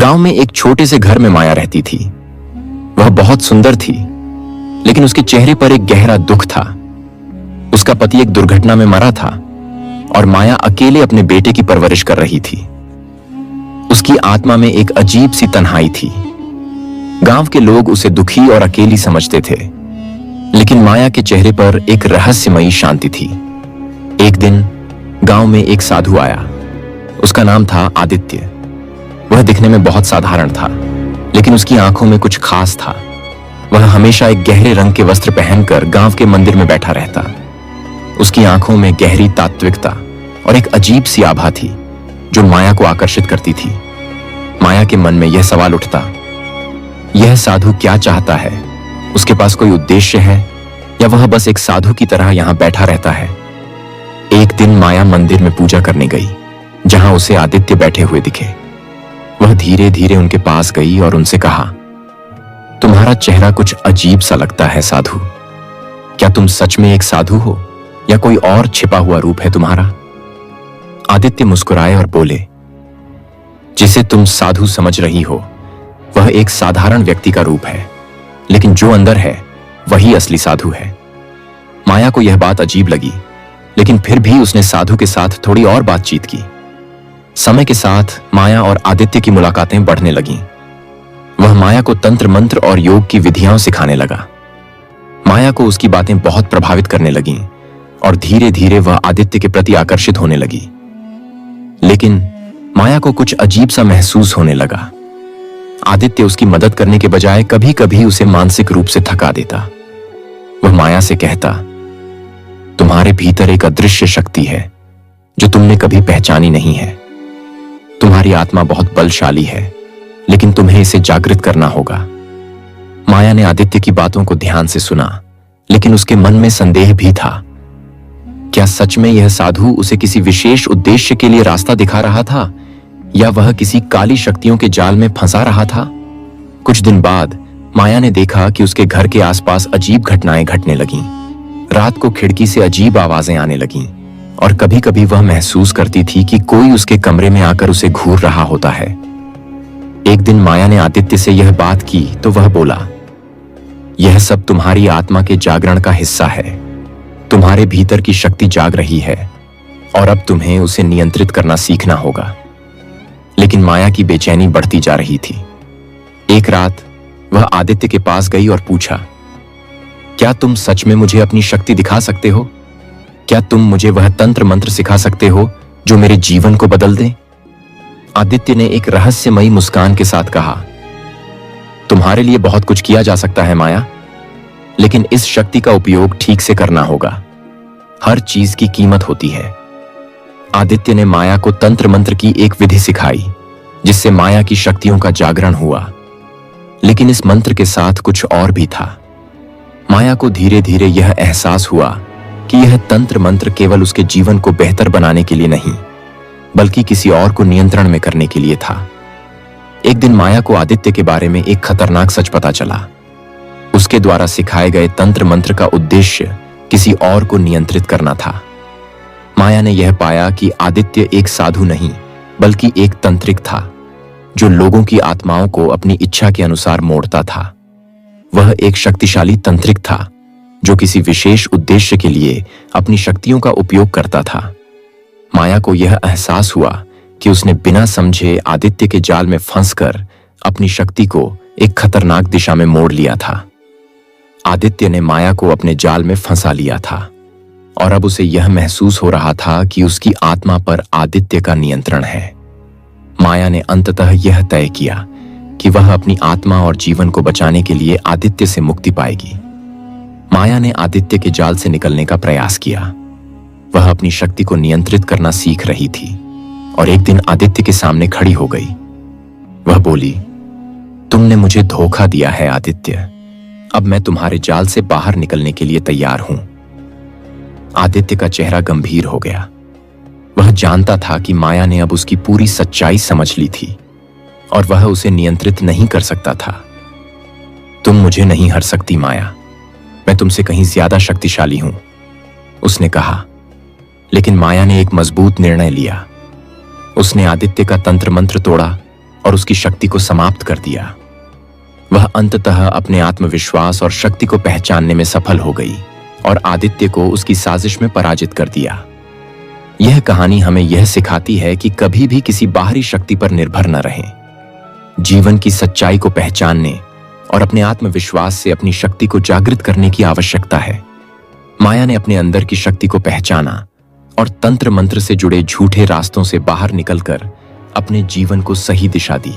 गांव में एक छोटे से घर में माया रहती थी। वह बहुत सुंदर थी, लेकिन उसके चेहरे पर एक गहरा दुख था। उसका पति एक दुर्घटना में मरा था और माया अकेले अपने बेटे की परवरिश कर रही थी। उसकी आत्मा में एक अजीब सी तन्हाई थी। गांव के लोग उसे दुखी और अकेली समझते थे, लेकिन माया के चेहरे पर एक रहस्यमयी शांति थी। एक दिन गांव में एक साधु आया। उसका नाम था आदित्य। वह दिखने में बहुत साधारण था, लेकिन उसकी आंखों में कुछ खास था। वह हमेशा एक गहरे रंग के वस्त्र पहनकर गांव के मंदिर में बैठा रहता। उसकी आंखों में गहरी तात्विकता और एक अजीब सी आभा थी जो माया को आकर्षित करती थी। माया के मन में यह सवाल उठता, यह साधु क्या चाहता है? उसके पास कोई उद्देश्य है या वह बस एक साधु की तरह यहां बैठा रहता है? एक दिन माया मंदिर में पूजा करने गई, जहां उसे आदित्य बैठे हुए दिखे। वह धीरे धीरे उनके पास गई और उनसे कहा, तुम्हारा चेहरा कुछ अजीब सा लगता है साधु। क्या तुम सच में एक साधु हो या कोई और छिपा हुआ रूप है तुम्हारा? आदित्य मुस्कुराए और बोले, जिसे तुम साधु समझ रही हो वह एक साधारण व्यक्ति का रूप है, लेकिन जो अंदर है वही असली साधु है। माया को यह बात अजीब लगी, लेकिन फिर भी उसने साधु के साथ थोड़ी और बातचीत की। समय के साथ माया और आदित्य की मुलाकातें बढ़ने लगीं। वह माया को तंत्र मंत्र और योग की विधियां सिखाने लगा। माया को उसकी बातें बहुत प्रभावित करने लगीं और धीरे धीरे वह आदित्य के प्रति आकर्षित होने लगी। लेकिन माया को कुछ अजीब सा महसूस होने लगा। आदित्य उसकी मदद करने के बजाय कभी कभी उसे मानसिक रूप से थका देता। वह माया से कहता, तुम्हारे भीतर एक अदृश्य शक्ति है जो तुमने कभी पहचानी नहीं है। तुम्हारी आत्मा बहुत बलशाली है, लेकिन तुम्हें इसे जागृत करना होगा। माया ने आदित्य की बातों को ध्यान से सुना, लेकिन उसके मन में संदेह भी था। क्या सच में यह साधु उसे किसी विशेष उद्देश्य के लिए रास्ता दिखा रहा था, या वह किसी काली शक्तियों के जाल में फंसा रहा था? कुछ दिन बाद माया ने देखा कि उसके घर के आसपास अजीब घटनाएं घटने लगीं। रात को खिड़की से अजीब आवाजें आने लगीं और कभी कभी वह महसूस करती थी कि कोई उसके कमरे में आकर उसे घूर रहा होता है। एक दिन माया ने आदित्य से यह बात की तो वह बोला, यह सब तुम्हारी आत्मा के जागरण का हिस्सा है। तुम्हारे भीतर की शक्ति जाग रही है और अब तुम्हें उसे नियंत्रित करना सीखना होगा। लेकिन माया की बेचैनी बढ़ती जा रही थी। एक रात वह आदित्य के पास गई और पूछा, क्या तुम सच में मुझे अपनी शक्ति दिखा सकते हो? क्या तुम मुझे वह तंत्र मंत्र सिखा सकते हो जो मेरे जीवन को बदल दे? आदित्य ने एक रहस्यमयी मुस्कान के साथ कहा, तुम्हारे लिए बहुत कुछ किया जा सकता है माया, लेकिन इस शक्ति का उपयोग ठीक से करना होगा। हर चीज की कीमत होती है। आदित्य ने माया को तंत्र मंत्र की एक विधि सिखाई, जिससे माया की शक्तियों का जागरण हुआ। लेकिन इस मंत्र के साथ कुछ और भी था। माया को धीरे धीरे यह एहसास हुआ कि यह तंत्र मंत्र केवल उसके जीवन को बेहतर बनाने के लिए नहीं, बल्कि किसी और को नियंत्रण में करने के लिए था। एक दिन माया को आदित्य के बारे में एक खतरनाक सच पता चला। उसके द्वारा सिखाए गए तंत्र मंत्र का उद्देश्य किसी और को नियंत्रित करना था। माया ने यह पाया कि आदित्य एक साधु नहीं, बल्कि एक तंत्रिक था, जो लोगों की आत्माओं को अपनी इच्छा के अनुसार मोड़ता था। वह एक शक्तिशाली तंत्रिक था जो किसी विशेष उद्देश्य के लिए अपनी शक्तियों का उपयोग करता था। माया को यह एहसास हुआ कि उसने बिना समझे आदित्य के जाल में फंसकर अपनी शक्ति को एक खतरनाक दिशा में मोड़ लिया था। आदित्य ने माया को अपने जाल में फंसा लिया था और अब उसे यह महसूस हो रहा था कि उसकी आत्मा पर आदित्य का नियंत्रण है। माया ने अंततः यह तय किया कि वह अपनी आत्मा और जीवन को बचाने के लिए आदित्य से मुक्ति पाएगी। माया ने आदित्य के जाल से निकलने का प्रयास किया। वह अपनी शक्ति को नियंत्रित करना सीख रही थी और एक दिन आदित्य के सामने खड़ी हो गई। वह बोली, तुमने मुझे धोखा दिया है आदित्य। अब मैं तुम्हारे जाल से बाहर निकलने के लिए तैयार हूं। आदित्य का चेहरा गंभीर हो गया। वह जानता था कि माया ने अब उसकी पूरी सच्चाई समझ ली थी और वह उसे नियंत्रित नहीं कर सकता था। तुम मुझे नहीं हरा सकती माया, मैं तुमसे कहीं ज्यादा शक्तिशाली हूं, उसने कहा। लेकिन माया ने एक मजबूत निर्णय लिया। उसने आदित्य का तंत्र मंत्र तोड़ा और उसकी शक्ति को समाप्त कर दिया। वह अंततः अपने आत्मविश्वास और शक्ति को पहचानने में सफल हो गई और आदित्य को उसकी साजिश में पराजित कर दिया। यह कहानी हमें यह सिखाती है कि कभी भी किसी बाहरी शक्ति पर निर्भर न रहें। जीवन की सच्चाई को पहचानने और अपने आत्मविश्वास से अपनी शक्ति को जागृत करने की आवश्यकता है। माया ने अपने अंदर की शक्ति को पहचाना और तंत्र मंत्र से जुड़े झूठे रास्तों से बाहर निकलकर अपने जीवन को सही दिशा दी।